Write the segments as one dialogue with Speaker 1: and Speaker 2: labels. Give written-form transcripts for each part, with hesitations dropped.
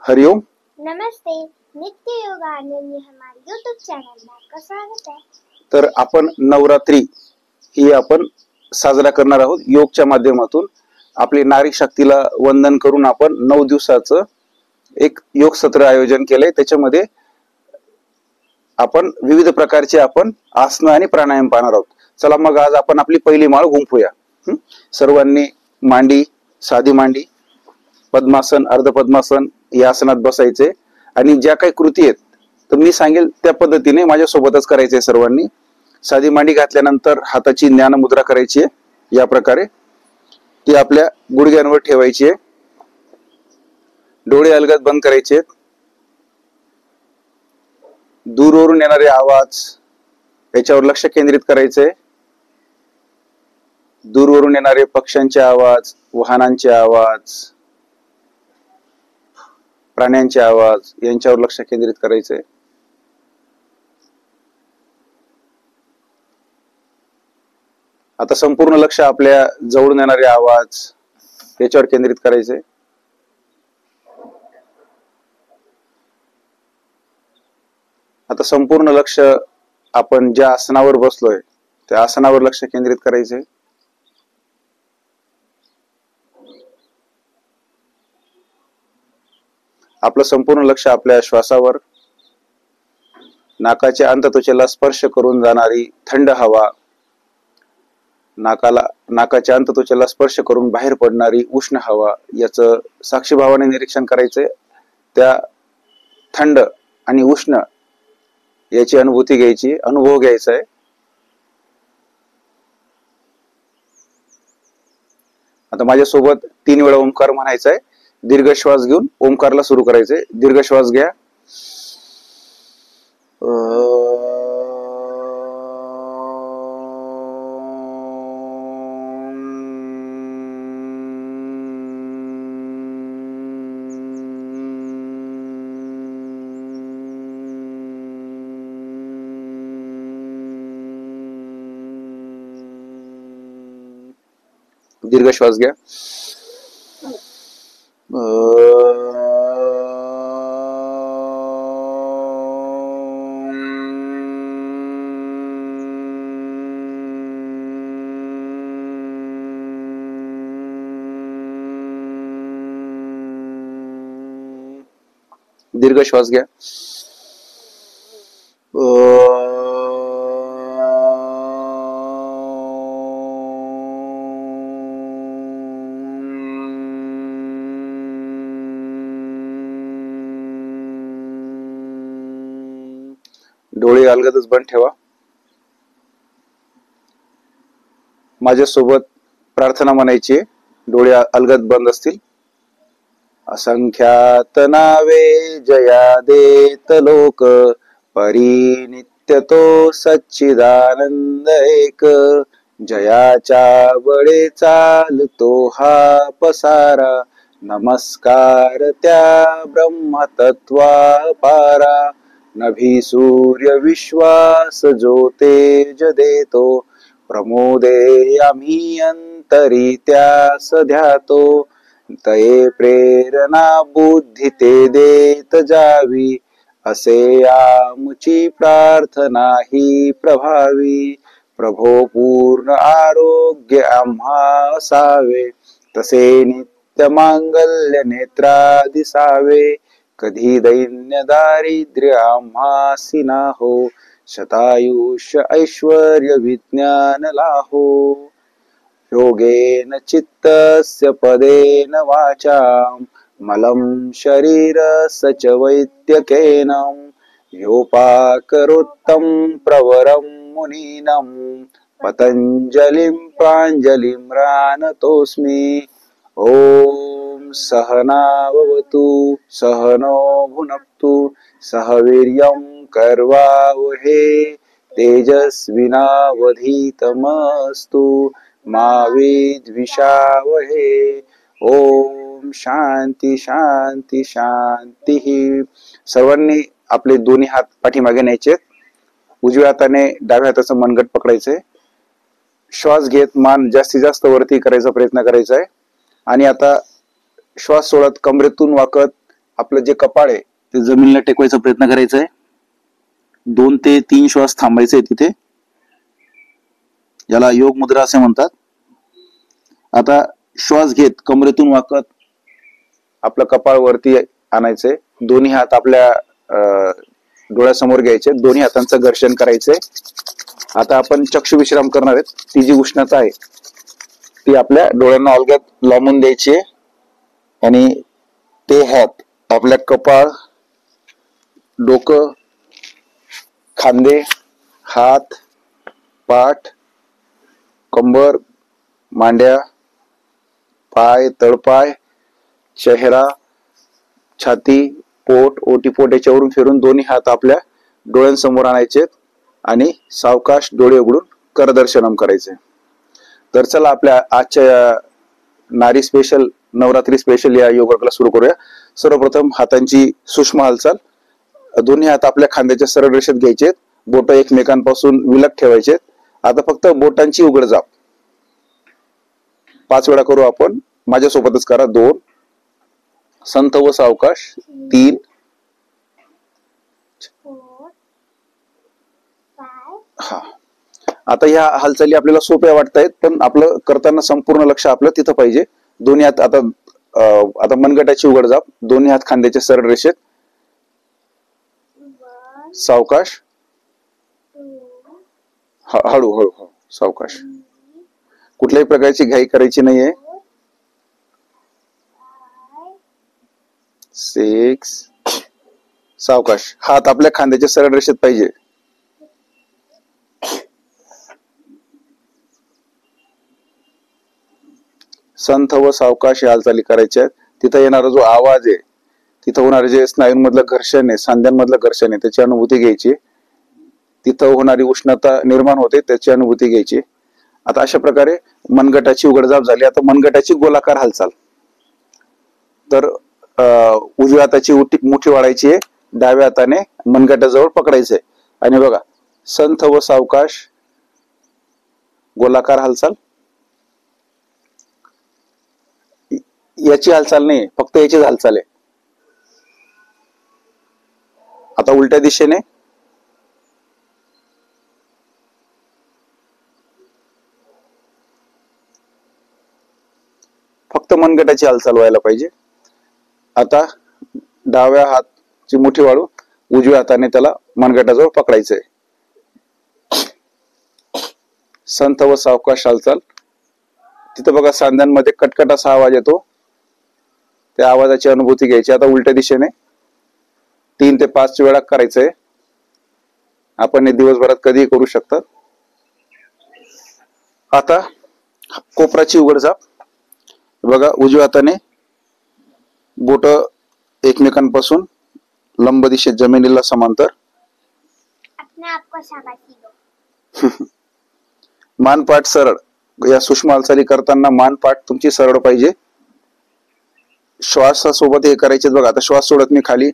Speaker 1: हरिओम।
Speaker 2: नमस्ते। नित्य योग आनंद में हमारे यूट्यूब चैनल में आपका स्वागत है।
Speaker 1: तर आपण नवरात्री ही आपण साजरा करणार आहोत योगच्या माध्यमातून। आपली नारी शक्तीला वंदन करून आपण 9 दिवसाचं एक योग सत्र आयोजन केलंय। त्याच्यामध्ये आपण विविध प्रकारचे आपण आसन आणि प्राणायाम पाहणार आहोत। चला मग आज आपण आपली पहिली माळ गुंफूया। सर्वांनी मांडी, साधी मांडी, पद्मासन, अर्ध पद्मासन या आसनात बसायचे आणि ज्या काही कृती आहेत तर मी सांगेल त्या पद्धतीने माझ्या सोबतच करायचे। सर्वांनी साधी मांडी घातल्यानंतर हाताची ज्ञान मुद्रा करायची आहे। या प्रकारे ती आपल्या गुडघ्यांवर ठेवायची आहे। डोळे अलगद बंद करायचे आहेत। दूरवरून येणारे आवाज याच्यावर लक्ष केंद्रित करायचे। दूरवरून येणारे पक्ष्यांचे आवाज, वाहनांचे आवाज, प्राण्यांचे आवाज यांच्यावर लक्ष केंद्रित करायचे। आता संपूर्ण लक्ष आपल्या जवळून येणारे आवाज याच्यावर केंद्रित करायचे। आता संपूर्ण लक्ष आपण ज्या आसनावर बसलोय त्या आसनावर लक्ष केंद्रित करायचे। आपलं संपूर्ण लक्ष आपल्या श्वासावर, नाकाच्या अंतत्वचेला स्पर्श करून जाणारी थंड हवा, नाकाच्या अंतत्वचेला स्पर्श करून बाहेर पडणारी उष्ण हवा याचं साक्षीभावाने निरीक्षण करायचंय। त्या थंड आणि उष्ण याची अनुभूती घ्यायची, अनुभव घ्यायचा आहे। आता माझ्यासोबत 3 वेळा ओंकार म्हणायचा आहे। दीर्घ श्वास घेऊन ओंकारला सुरू करायचंय। दीर्घ श्वास घ्या। दीर्घ श्वास घ्या। दीर्घ श्वास घ्या। डोळे अलगदच बंद ठेवा। माझ्यासोबत प्रार्थना म्हणायची। डोळे अलगद बंद असतील। असंख्यात नावे जया देत लोक, परिनित्य तो सच्चिदानंद एक। जयाच्या बळे चालतो हा पसारा, नमस्कार त्या ब्रह्मतत्वा पारा। नभी सूर्य विश्वास जो तेज देतो, प्रमोदे आम्ही अंतरी त्यास ध्यातो। तये प्रेरणा बुद्धी ते देत जावी, असे आमची प्रार्थना ही प्रभावी। प्रभो पूर्ण आरोग्य आम्हा असावे, तसे नित्य मांगल्य नेत्रा दिसावे। कधी दैन्य दारिद्र्य आम्हासी ना हो, शतायुष्य ऐश्वर्य विज्ञान लाहो। योगेन चित्तस्य पदेन वाचां, मलं शरीरस्य च वैद्यकेन। योपाकरोत्तं प्रवरं मुनीनां, पतञ्जलिं प्राञ्जलिं रानतोऽस्मि। ओम सहनावतु सहनो भुनक्तु, सह वीर्यं कर्वावहे, तेजस्विनावधीतमस्तु मा विद्विषावहे। ओम शांती शांती शांती। सर्वांनी आपले दोन्ही हात पाठीमागे न्यायचे। उजव्या हाताने डाव्या हाताचं मनगट पकडायचंय। श्वास घेत मान जास्तीत जास्त वरती करायचा प्रयत्न करायचा आहे। आणि आता श्वास सोडत कमरेतून वाकत आपलं जे कपाळ आहे ते जमिनीला टेकवायचा प्रयत्न करायचा आहे. 2 ते 3 श्वास थांबायचे तिथे. याला योग मुद्रा असे म्हणतात. आता श्वास घेत कमरेतून वाकत आपलं कपाळ वरती आणायचंय. दोन्ही हात आपल्या डोळ्यासमोर घ्यायचे. दोन्ही हातांचं घर्षण करायचंय. आता आपण चक्षु विश्राम करणार आहेत. ती जी उष्णता आहे ती आपल्या डोळ्यांना अलगद लांबून द्यायची आहे आणि ते हात आपल्या कपाळ, डोकं, खांदे, हात, पाठ, कंबर, मांड्या, पाय, तळपाय, चेहरा, छाती, पोट, ओटीपोट याच्यावरून फिरून दोन्ही हात आपल्या डोळ्यांसमोर आणायचे आणि सावकाश डोळे उघडून करदर्शनम करायचे. तर चला आपल्या आजच्या नारी स्पेशल, नवरात्री स्पेशल या योगाला सुरू करूया. सर्वप्रथम हातांची सूक्ष्म हालचाल. दोन्ही हात आपल्या खांद्याच्या सरळ रेषेत घ्यायचे. बोट एकमेकांपासून विलग ठेवायचे. आता फक्त बोटांची उघडझाप 5 वेळा करू आपण. माझ्यासोबतच करा. 2, संथ व सावकाश 3,
Speaker 2: 4, 5.
Speaker 1: हा. आता ह्या हालचाली आपल्याला सोप्या वाटतायत पण आपलं करताना संपूर्ण लक्ष आपलं तिथं पाहिजे. दोन्ही हात आता मनगटाची उघडझाप. दोन्ही हात खांद्याच्या सरळ रेषेत.
Speaker 2: 1,
Speaker 1: सावकाश.
Speaker 2: 2,
Speaker 1: हळू हळू सावकाश.
Speaker 2: 3,
Speaker 1: कुठल्याही प्रकारची घाई करायची नाहीये.
Speaker 2: 4, 5.
Speaker 1: 6. सावकाश. हात आपल्या खांद्याच्या सरळ रेषेत पाहिजे. संथ व सावकाश हालचाली करायच्या. तिथं येणारा जो आवाज आहे, तिथं होणारे जे स्नायूंमधलं घर्षण आहे, सांध्यांमधलं घर्षण आहे, त्याची अनुभूती घ्यायची. तिथं होणारी उष्णता निर्माण होते त्याची अनुभूती घ्यायची. आता अशा प्रकारे मनगटाची उघडझाप झाली. आता मनगटाची गोलाकार हालचाल. तर उजव्या हाताची मुठी वाढायची आहे. डाव्या हाताने मनगटाजवळ पकडायचंय आणि बघा संथ व सावकाश गोलाकार हालचाल. याची हालचाल नाही, फक्त याचीच हालचाल आहे. आता उलट्या दिशेने. फक्त मनगटाची हालचाल व्हायला पाहिजे. आता डाव्या हातची मुठी वाढू उजव्या हाताने त्याला मनगटाजवळ पकडायचंय. संथ व सावकाश हालचाल. तिथं बघा सांध्यांमध्ये कटकट असा आवाज येतो. त्या आवाजाची अनुभूती घ्यायची. आता उलट्या दिशेने 3 ते 5 वेळा करायचंय. आपण हे दिवसभरात कधीही करू शकतात. आता कोपराची उघडझाप. बघा उजव्या हाताने बोट एकमेकांपासून लंब दिशेत जमिनीला समांतर.
Speaker 2: अपने आप को शाबाशी दो.
Speaker 1: मानपाठ सरळ. या सूक्ष्म हालचाली करताना मानपाठ तुमची सरळ पाहिजे. श्वासासोबत हे करायचे बघा. आता श्वास सोडत मी खाली,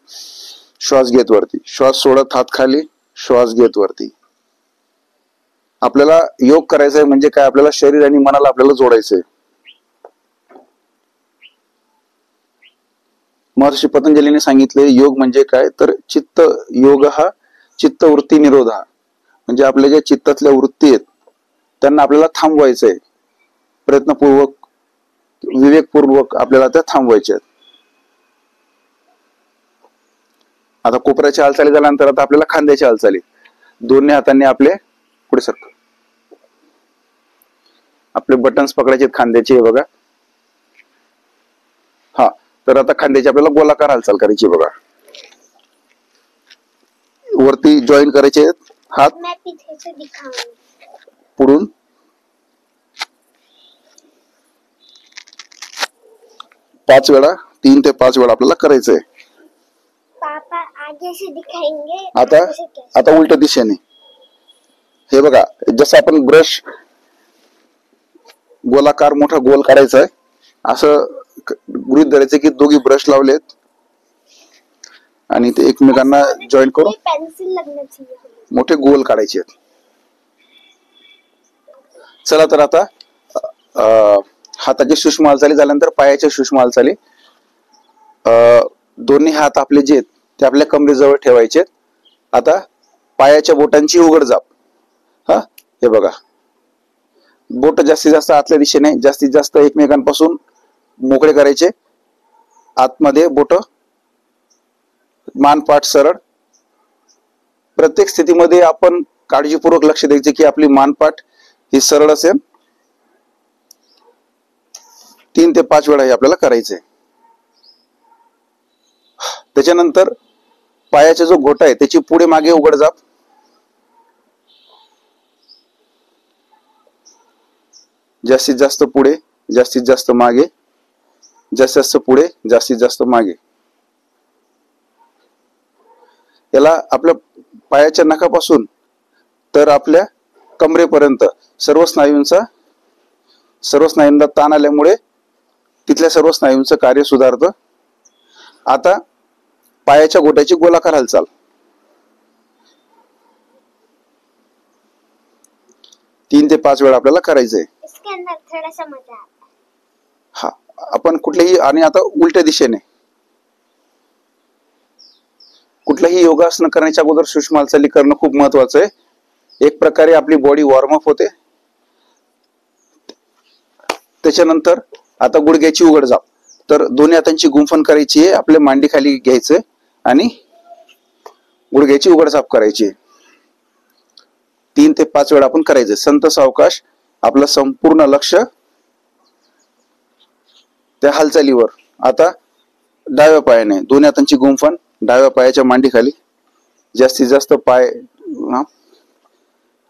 Speaker 1: श्वास घेत वरती, श्वास सोडत हात खाली, श्वास घेत वरती. आपल्याला योग करायचा आहे म्हणजे काय, आपल्याला शरीर आणि मनाला आपल्याला जोडायचंय. महर्षी पतंजलीने सांगितले योग म्हणजे काय तर चित्त योग हा चित्तवृत्ती निरोध हा. म्हणजे आपल्या ज्या चित्तातल्या वृत्ती आहेत त्यांना आपल्याला थांबवायचंय. प्रयत्नपूर्वक, विवेकपूर्वक आपल्याला त्या थांबवायच्या आहेत. आता कोपऱ्याच्या हालचाली झाल्यानंतर आता आपल्याला खांद्याच्या हालचाली. दोन्ही हातांनी आपले पुढे सरक. आपले बटन्स पकडायचे खांद्याचे हे बघा. हा. तर आता खांद्याची आपल्याला गोलाकार हालचाल करायची बघा. वरती जॉईन करायचे हात.
Speaker 2: मैं पीछे से दिखाऊंगी.
Speaker 1: पुढून 5 वेळा, 3 ते 5 वेळा आपल्याला करायचंय.
Speaker 2: पापा आगे से दिखाएंगे.
Speaker 1: आता
Speaker 2: आगे से कैसे?
Speaker 1: आता उलट्या दिशेने. हे बघा जसं आपण ब्रश गोलाकार मोठा गोल काढायचा आहे असं गृहीत धरायचं की दोघी ब्रश लावलेत आणि ते एकमेकांना जॉईन करून
Speaker 2: पेन्सिल लगना चाहिए.
Speaker 1: मोठे गोल काढायचे आहेत. चला तर आता हाताची सूक्ष्म हालचाली झाल्यानंतर पायाच्या सूक्ष्म हालचाली. दोन्ही हात आपले जे आहेत ते आपल्या कमरेजवळ ठेवायचे. आता पायाच्या बोटांची उघडझाप. हा, हे बघा, बोट जास्तीत जास्त आतल्या दिशेने जास्तीत जास्त एकमेकांपासून मोकळे करायचे. आतमध्ये बोट, मान पाठ सरळ. प्रत्येक स्थितीमध्ये आपण काळजीपूर्वक लक्ष द्यायचे की आपली मानपाठ ही सरळ असेल. 3 ते 5 वेळा हे आपल्याला करायचंय. त्याच्यानंतर पायाचा जो घोटा आहे त्याची पुढे मागे उघडझाप. जास्तीत जास्त पुढे, जास्तीत जास्त मागे, जास्तीत जास्त पुढे, जास्तीत जास्त मागे. याला आपल्या पायाच्या नखापासून तर आपल्या कमरेपर्यंत सर्व स्नायूंना ताण आल्यामुळे तिथल्या सर्व स्नायूंचं कार्य सुधारतं. आता पायाच्या गोट्याची गोलाकार हालचाल. तीन ते 5 वेळा आपल्याला करायचंय.
Speaker 2: इसके अंदर थोड़ा सा मजा आता है.
Speaker 1: हा, आपण कुठल्याही, आणि आता उलट्या दिशेने कुठलंही योगासन करण्याच्या अगोदर सूक्ष्म हालचाली करणं खूप महत्वाचं आहे. एक प्रकारे आपली बॉडी वॉर्मअप होते. त्याच्यानंतर आता गुडघ्याची उघडझाप. तर दोन्ही हातांची गुंफण करायची आहे, आपल्या मांडी खाली घ्यायचंय आणि गुडघ्याची उघडझाप करायची आहे. 3 ते 5 वेळा आपण करायचंय. संत सावकाश आपलं संपूर्ण लक्ष त्या हालचालीवर. आता डाव्या पायाने दोन्ही हातांची गुंफण डाव्या पायाच्या मांडी खाली. जास्तीत जास्त पाय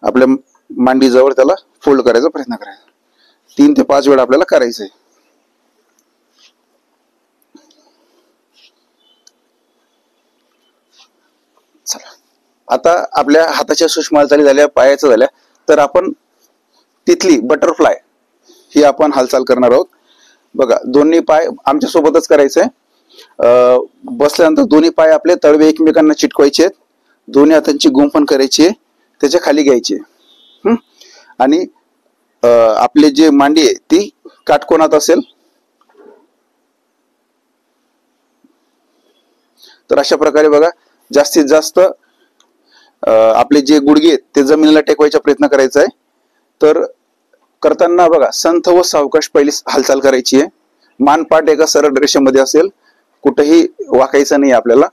Speaker 1: आपल्या मांडीजवळ त्याला फोल्ड करायचा प्रयत्न करायचा. 3 ते 5 वेळा आपल्याला करायचंय. चला, आता आपल्या हाताच्या सूक्ष्म हालचाली झाल्या, पायाच्या झाल्या, तर आपण तिथली बटरफ्लाय ही आपण हालचाल करणार आहोत. बघा, दोन्ही पाय आमच्या सोबतच करायचंय. बसल्यानंतर दोन्ही पाय आपले तळवे एकमेकांना चिटकवायचे आहेत. दोन्ही हातांची गुंफण करायची आहे, त्याच्या खाली घ्यायची. आणि आपली जी मांडी आहे ती काटकोनात असेल. तर अशा प्रकारे बघा, जास्तीत जास्त आपले जे गुडघे आहेत ते जमिनीला टेकवायचा प्रयत्न करायचा आहे. तर करताना बघा, संथ व सावकाश पहिली हालचाल करायची आहे. मानपाठ एका सरळ रेषेमध्ये असेल, कुठेही वाकायचं नाही आपल्याला.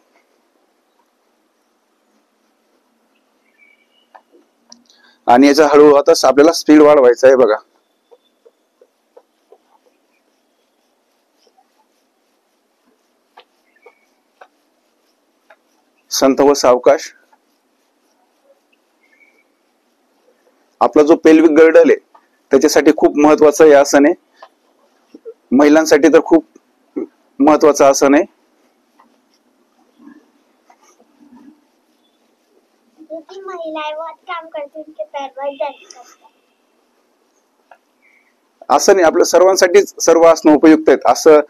Speaker 1: आणि याचा हळूहळू आता आपल्याला स्पीड वाढवायचा आहे. बघा, संथ व सावकाश. आपला जो पेल्विक गर्डल आहे त्याच्यासाठी खूप महत्वाचं हे आसन आहे. महिलांसाठी तर खूप महत्वाचं आसन आहे.
Speaker 2: क्योंकि महिलाएं बहुत काम करती हैं, उनके पैर बहुत दर्द करते हैं.
Speaker 1: असं नाही, आपल्या सर्वांसाठीच सर्व आसनं उपयुक्त आहेत. असं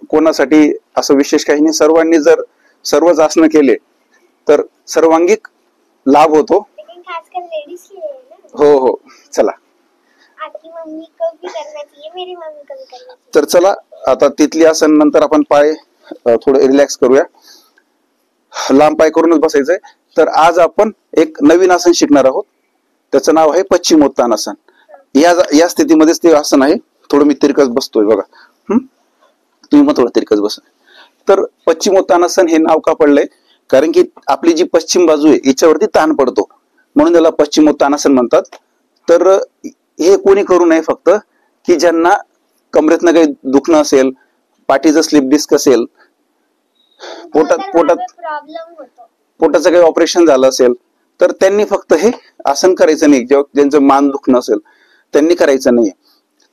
Speaker 1: कोणासाठी असं विशेष काही नाही. सर्वांनी जर सर्वच आसनं केले तर सर्वांगिक लाभ होतो.
Speaker 2: लेकिन खासकर लेडीज के लिए ना.
Speaker 1: हो हो, चला.
Speaker 2: आपकी मम्मी को भी करना चाहिए, मेरी मम्मी को भी करना चाहिए.
Speaker 1: तर चला, आता तिथली आसन नंतर आपण पाय थोडे रिलॅक्स करूया. लांब पाय करूनच बसायचंय. तर आज आपण एक नवीन आसन शिकणार आहोत. त्याचं नाव आहे पश्चिमोत्तानासन. या स्थितीमध्येच ते आसन आहे. थोडं मी तिरकस बसतोय बघा. तुम्ही मग थोडं तिरकस बसा. तर पश्चिमोत्तानासन हे नाव का पडलंय? कारण की आपली जी पश्चिम बाजू आहे याच्यावरती ताण पडतो, म्हणून त्याला पश्चिमोत्तानासन म्हणतात. तर हे कोणी करू नये, फक्त की ज्यांना कमरेतनं काही दुखणं असेल, पाठीचं स्लिप डिस्क असेल, पोटाचं काही ऑपरेशन झालं असेल, तर त्यांनी फक्त हे आसन करायचं नाही. जेव्हा ज्यांचं मान दुखणं असेल त्यांनी करायचं नाही.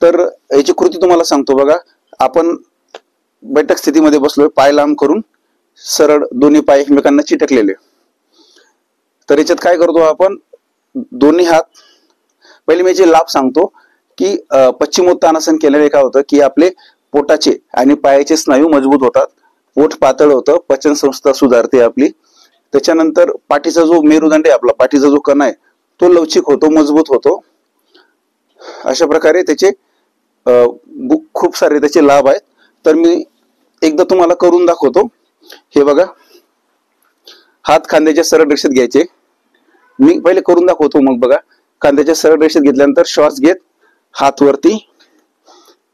Speaker 1: तर याची कृती तुम्हाला सांगतो बघा. आपण बैठक स्थितीमध्ये बसलोय, पाय लांब करून सरळ दोन्ही पाय एकमेकांना चिटकलेले. तर याच्यात काय करतो आपण, दोन्ही हात, पहिले मी याचे लाभ सांगतो की पश्चिमोत्तानासन केल्याने काय होतं की आपले पोटाचे आणि पायाचे स्नायू मजबूत होतात, पोट पातळ होतं, पचन संस्था सुधारते आपली. त्याच्यानंतर पाठीचा जो मेरुदंड आहे, आपला पाठीचा जो कणा आहे तो लवचिक होतो, मजबूत होतो. अशा प्रकारे त्याचे खूप सारे त्याचे लाभ आहेत. तर मी एकदा तुम्हाला करून दाखवतो. हे बघा, हात खांद्याच्या सरळ रेषेत घ्यायचे. मी पहिले करून दाखवतो, मग बघा. खांद्याच्या सरळ रेषेत घेतल्यानंतर श्वास घेत हात वरती.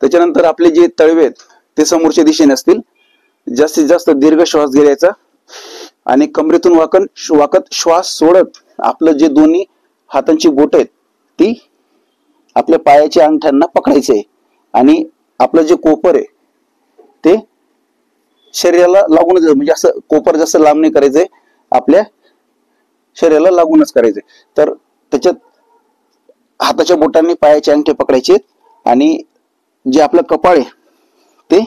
Speaker 1: त्याच्यानंतर आपले जे तळवे आहेत ते समोरच्या दिशेने असतील. जास्तीत जास्त दीर्घ श्वास घ्यायचा आणि कमरेतून वाकत श्वास सोडत आपलं जे दोन्ही हातांची बोट आहेत ती आपल्या पायाच्या अंगठ्यांना पकडायचे आणि आपलं जे कोपर आहे ते शरीराला लागूनच, म्हणजे असं कोपर जास्त लांब नाही करायचंय, आपल्या शरीराला लागूनच करायचे. तर त्याच्यात हाताच्या बोटांनी पायाचे अंगठे पकडायचे आणि जे आपलं कपाळ आहे ते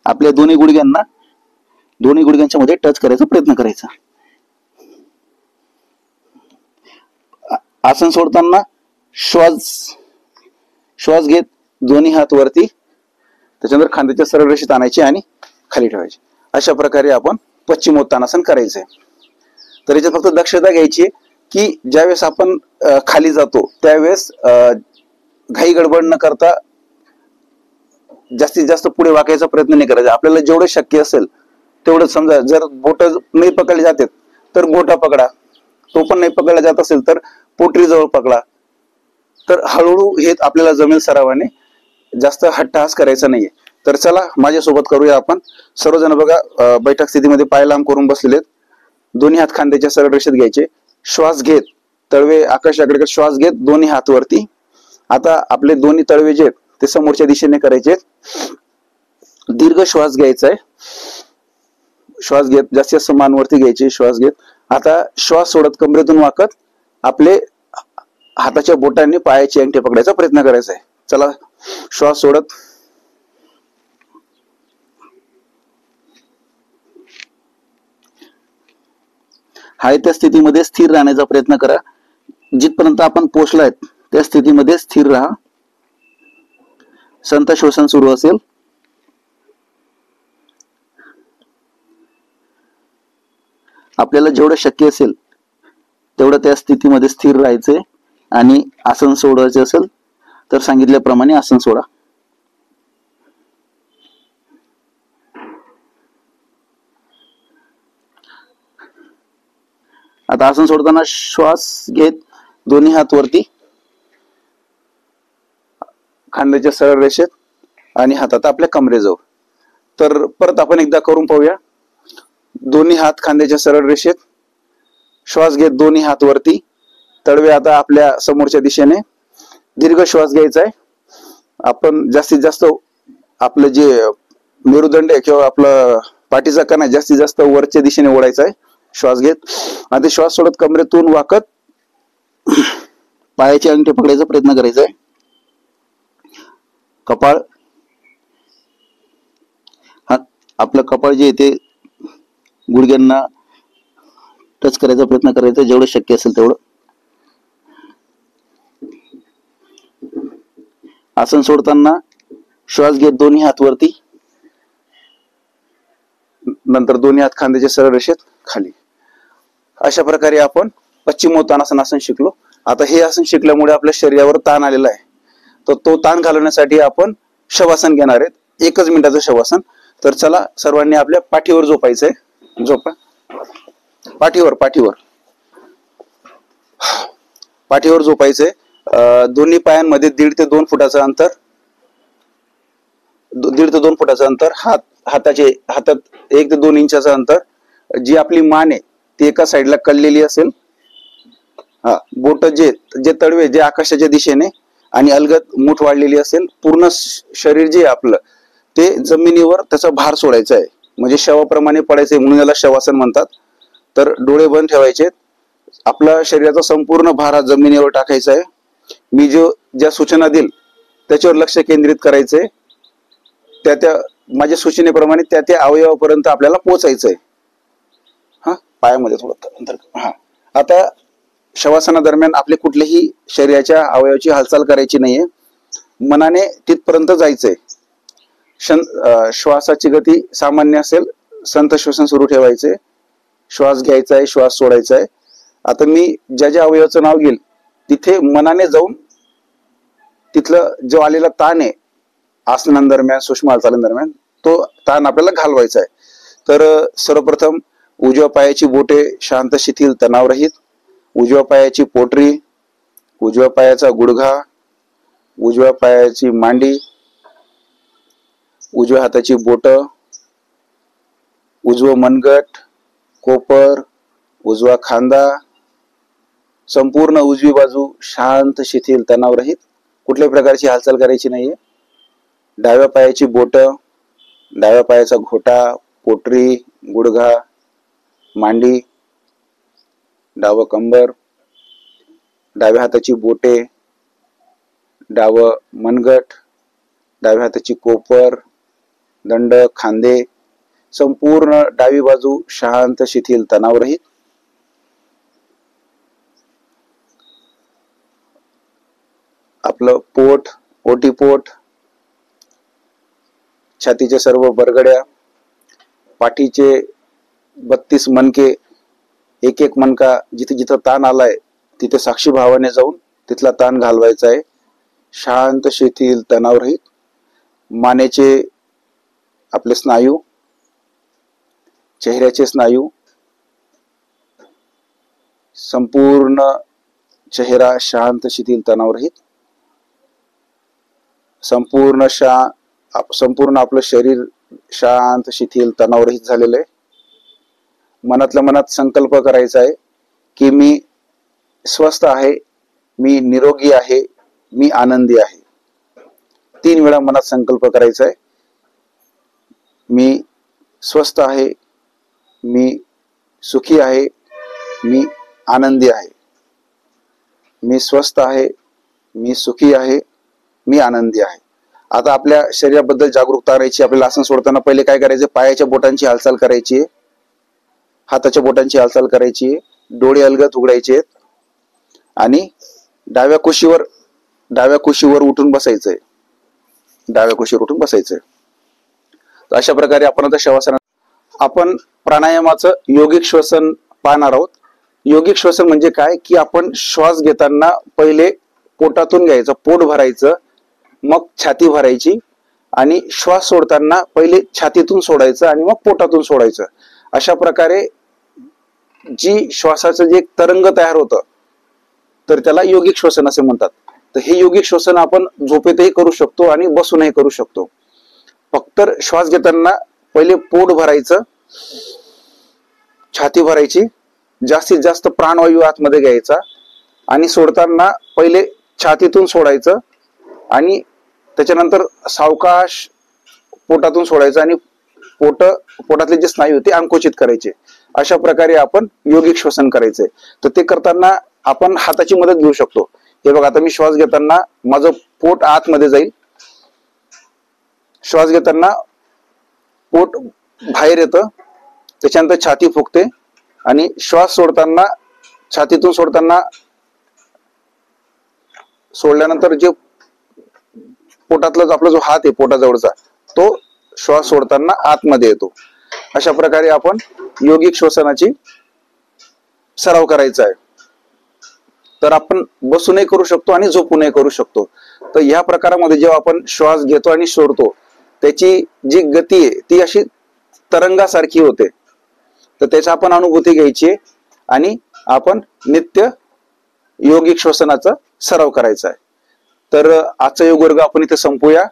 Speaker 1: आपल्या दोन्ही गुडघ्यांच्या मध्ये टच करायचा प्रयत्न करायचा. आसन सोडताना श्वास घेत दोन्ही हात वरती, त्याच्यानंतर खांद्याच्या सरळ रेषेत आणायचे आणि खाली ठेवायचे. अशा प्रकारे आपण पश्चिमोत्तानासन करायचंय. तर याच्यात फक्त दक्षता घ्यायची की ज्यावेळेस आपण खाली जातो त्यावेळेस घाई गडबड न करता जास्तीत जास्त पुढे वाकायचा प्रयत्न नाही करायचा. आपल्याला जेवढं शक्य असेल तेवढं, समजा जर बोट नाही पकडले जातात तर बोटा पकडा, तो पण नाही पकडला जात असेल तर पोटरी जवळ पकडा. तर हळूहळू हे आपल्याला जमेल सरावाने, जास्त हट्टहास करायचा नाहीये. तर चला माझ्यासोबत करूया आपण. सर्वजण बघा, बैठक स्थितीमध्ये पाय लांब करून बसलेले आहेत. दोन्ही हात खांद्याच्या सरळ रेषेत घ्यायचे. श्वास घेत तळवे आकाशाकडे श्वास घेत दोन्ही हात वरती. आता आपले दोन्ही तळवे जे आहेत ते समोरच्या दिशेने करायचे. दीर्घ श्वास घ्यायचा आहे. श्वास घेत जास्तीत जास्त मान वरती घ्यायचे. श्वास घेत आता श्वास सोडत कमरेतून वाकत आपले हाताच्या बोटांनी पायाची अंगठे पकडायचा प्रयत्न करायचा आहे. चला, श्वास सोडत हाय त्या स्थितीमध्ये स्थिर राहण्याचा प्रयत्न करा. जिथपर्यंत आपण पोहोचलाय त्या स्थितीमध्ये स्थिर राहा. संत श्वसन सुरू असेल. आपल्याला जेवढं शक्य असेल तेवढं त्या स्थितीमध्ये स्थिर राहायचंय आणि आसन सोडायचे असेल तर सांगितल्याप्रमाणे आसन सोडा. आता आसन सोडताना श्वास घेत दोन्ही हात वरती, खांद्याच्या सरळ रेषेत आणि हातात आपल्या कमरेजवळ. तर परत आपण एकदा करून पाहूया. दोन्ही हात खांद्याच्या सरळ रेषेत, श्वास घेत दोन्ही हात वरती, तळवे आता आपल्या समोरच्या दिशेने. दीर्घ श्वास घ्यायचा आहे. आपण जास्तीत जास्त आपलं जे मेरुदंड आहे किंवा आपलं पाठीचा कणा जास्तीत जास्त वरच्या दिशेने ओढायचा आहे. श्वास घेत आणि श्वास सोडत कमरेतून वाकत पायाचे अंगठे पकडायचा प्रयत्न करायचा आहे. कपाळ, आपलं कपाळ जे आहे ते गुडघ्यांना टच करायचा प्रयत्न करायचा जेवढं शक्य असेल तेवढं. आसन सोडताना श्वास घेत दोन्ही हात वरती, नंतर दोन्ही हात खांद्याच्या सरळ रेषेत खाली. अशा प्रकारे आपण पश्चिमोत्तानासन आसन शिकलो. आता हे आसन शिकल्यामुळे आपल्या शरीरावर ताण आलेला आहे, तर तो ताण घालवण्यासाठी आपण शवासन घेणार आहेत. 1 मिनिटाचं शवासन. तर चला, सर्वांनी आपल्या पाठीवर झोपायचंय. झोपा. पाठीवर झोपायचंय. दोन्ही पायांमध्ये 1.5 ते 2 फुटाचं अंतर, 1.5 ते 2 फुटाचं अंतर. हातात 1 ते 2 इंचाचं अंतर. जी आपली मान आहे ती एका साईडला कललेली असेल. बोट जे तळवे जे आकाशाच्या दिशेने आणि अलगद मूठ वाढलेली असेल. पूर्ण शरीर जे आपलं ते जमिनीवर त्याचा भार सोडायचा आहे, म्हणजे शवाप्रमाणे पडायचंय, म्हणून याला शवासन म्हणतात. तर डोळे बंद ठेवायचे. आपला शरीराचा संपूर्ण भार हा जमिनीवर टाकायचा आहे. मी ज्या सूचना देईल त्याच्यावर लक्ष केंद्रित करायचंय. त्या माझ्या सूचनेप्रमाणे त्या अवयवापर्यंत आपल्याला पोहोचायचंय. पायामध्ये थोडं. आता शवासनादरम्यान आपले कुठलेही शरीराच्या अवयवाची हालचाल करायची नाहीये. मनाने तिथपर्यंत जायचंय. श्वासाची गती सामान्य असेल. संत श्वसन सुरू ठेवायचे. श्वास घ्यायचा आहे, श्वास सोडायचा आहे. आता मी ज्या अवयवाचं नाव घेईल तिथे मनाने जाऊन तिथलं जो आलेला ताण आहे आसनांदरम्यान, सूक्ष्म हालचालींदरम्यान तो ताण आपल्याला घालवायचा आहे. तर सर्वप्रथम उजव्या पायाची बोटे शांत शिथिल तणावरहित, उजव्या पायाची पोटरी, उजव्या पायाचा गुडघा, उजव्या पायाची मांडी, उजव्या हाताची बोट, उजवं मनगट, कोपर, उजवा खांदा, संपूर्ण उजवी बाजू शांत शिथिल तणावरहित, कुठल्याही प्रकारची हालचाल करायची नाहीये. डाव्या पायाची बोट, डाव्या पायाचा घोटा, पोटरी, गुडघा, मांडी, डावं कंबर, डाव्या हाताची बोटे, डावं मनगट, डाव्या हाताची कोपर, दंड, खांदे, संपूर्ण डावी बाजू शांत शिथिल तणावरहित. आपलं पोट, ओटीपोट, छातीचे सर्व बरगड्या, पाठीचे 32 मणके, एक एक मणका जिथे जिथं ताण आलाय तिथे साक्षी भावाने जाऊन तिथला ताण घालवायचा आहे. शांत शिथिल तणावरहित. मानेचे आपले स्नायू, चेहऱ्याचे स्नायू, संपूर्ण चेहरा शांत शिथिल तणावरहित. संपूर्ण आपलं शरीर शांत शिथिल तणावरहित झालेलं आहे. मनातल्या मनात संकल्प करायचा आहे की मी स्वस्थ आहे, मी निरोगी आहे, मी आनंदी आहे. 3 वेळा मनात संकल्प करायचा आहे. मी स्वस्थ आहे, मी सुखी आहे, मी आनंदी आहे. मी स्वस्थ आहे, मी सुखी आहे, मी आनंदी आहे. आता आपल्या शरीराबद्दल जागरूकता करायची. आपल्याला आसन सोडताना पहिले काय करायचं, पायाच्या बोटांची हालचाल करायची आहे, हाताच्या बोटांची हालचाल करायची आहे, डोळे अलगद उघडायचे आणि डाव्या कुशीवर उठून बसायचंय. डाव्या कुशीवर उठून बसायचंय. अशा प्रकारे आपण आता शवासनात आपण प्राणायामाचं योगिक श्वसन पाहणार आहोत. योगिक श्वसन म्हणजे काय की आपण श्वास घेताना पहिले पोटातून घ्यायचं, पोट भरायचं, मग छाती भरायची आणि श्वास सोडताना पहिले छातीतून सोडायचं आणि मग पोटातून सोडायचं. अशा प्रकारे जी श्वासाचं जे तरंग तयार होतं तर त्याला योगिक श्वसन असे म्हणतात. तर हे योगिक श्वसन आपण झोपेतही करू शकतो आणि बसूनही करू शकतो. फक्त श्वास घेताना पहिले पोट भरायचं, छाती भरायची, जास्तीत जास्त प्राणवायू आतमध्ये घ्यायचा आणि सोडताना पहिले छातीतून सोडायचं आणि त्याच्यानंतर सावकाश पोटातून सोडायचं आणि पोटातले जे स्नायू ते आंकोचित करायचे. अशा प्रकारे आपण योगिक श्वसन करायचंय. तर ते करताना आपण हाताची मदत घेऊ शकतो. हे बघा, आता मी श्वास घेताना माझं पोट आतमध्ये जाईल, श्वास घेताना पोट बाहेर येतं, त्याच्यानंतर छाती फुगते आणि श्वास सोडताना छातीतून सोडल्यानंतर जे पोटातला आपला जो हात आहे पोटाजवळचा तो श्वास सोडताना आतमध्ये येतो. अशा प्रकारे आपण योगिक श्वसनाची सराव करायचा आहे. तर आपण बसूनही करू शकतो आणि झोपूनही करू शकतो. तर या प्रकारामध्ये जेव्हा आपण श्वास घेतो आणि सोडतो त्याची जी गती आहे ती अशी तरंगासारखी होते. तर त्याची आपण अनुभूती घ्यायची आणि आपण नित्य योगिक श्वसनाचा सराव करायचा आहे. तर आजचा योग वर्ग आपण इथे संपूया.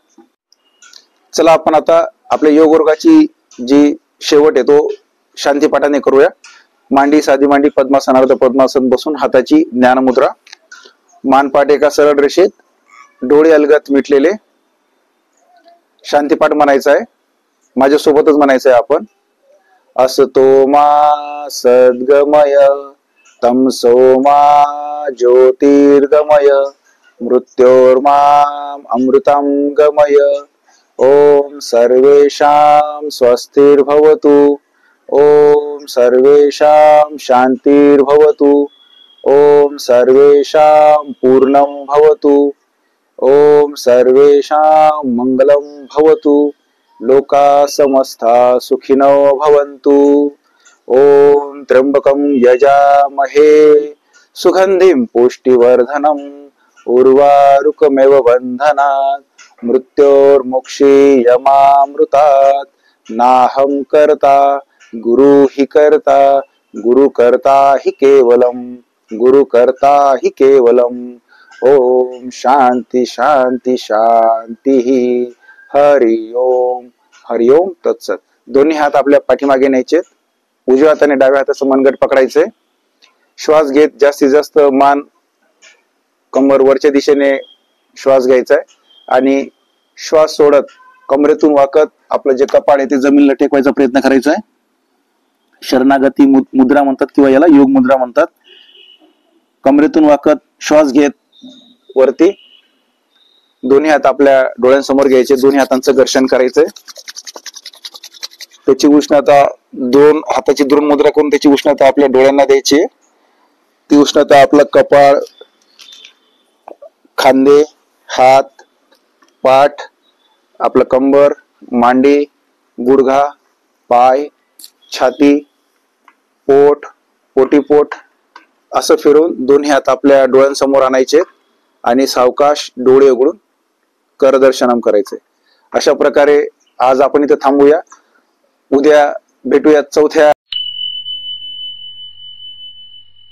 Speaker 1: चला आपण आता आपल्या योग वर्गाची जी शेवट आहे तो शांतीपाठाने करूया. मांडी, साधी मांडी, पद्मासन, अर्ध पद्मासन बसून हाताची ज्ञान मुद्रा, मानपाट एका सरळ रेषेत, डोळे अलगद मिटलेले. शांतीपाठ म्हणायचा आहे, माझ्यासोबतच म्हणायचं आहे आपण. असतो मा सद्गमय, तमसो मा ज्योतिर्गमय, मृत्योर्माम अमृतं गमय. ओम सर्वेषां स्वस्तिर्भवतु. ओम सर्वेषां शांतिर्भवतु. ओम सर्वेषां पूर्णं भवतु. ओम सर्वेषां मंगलं भवतु. लोका समस्ता सुखिनो भवन्तु. ओम त्र्यंबकं यजामहे सुगंधिं पुष्टिवर्धनम् उर्वारुकमेव बन्धनात्. मृत्योर्मोक्षे यमामृतात् नाहं कर्ता गुरु हि कर्ता गुरु कर्ता हि केवलम गुरु कर्ता हि केवलम। ओम शांती शांती शांती। हरि ओम तत्सत। दोन्ही हात आपल्या पाठीमागे न्यायचे, उजव्या हाताने डाव्या हाताचं मनगट पकडायचे, श्वास घेत जास्तीत जास्त मान कंबर वरच्या दिशेने श्वास घ्यायचा आहे आणि श्वास सोडत कमरेतून वाकत आपलं जे कपाळ आहे ते जमिनीला टेकवायचा प्रयत्न करायचा आहे। शरणागती मुद्रा म्हणतात किंवा याला योग मुद्रा म्हणतात। कमरेतून वाकत श्वास घेत वरती दोन्ही हात आपल्या डोळ्यांसमोर घ्यायचे, दोन्ही हातांचं घर्षण करायचंय। त्याची उष्णता दोन हाताची द्रोण मुद्रा करून त्याची उष्णता आपल्या डोळ्यांना द्यायची। ती उष्णता आपलं कपाळ, खांदे, हात, पाठ, आपलं कंबर, मांडी, गुडघा, पाय, छाती, पोट, पोटीपोट असं फिरून दोन्ही हात आपल्या डोळ्यांसमोर आणायचे आणि सावकाश डोळे उघडून करदर्शनम करायचे। अशा प्रकारे आज आपण इथे थांबूया। उद्या भेटूया चौथ्या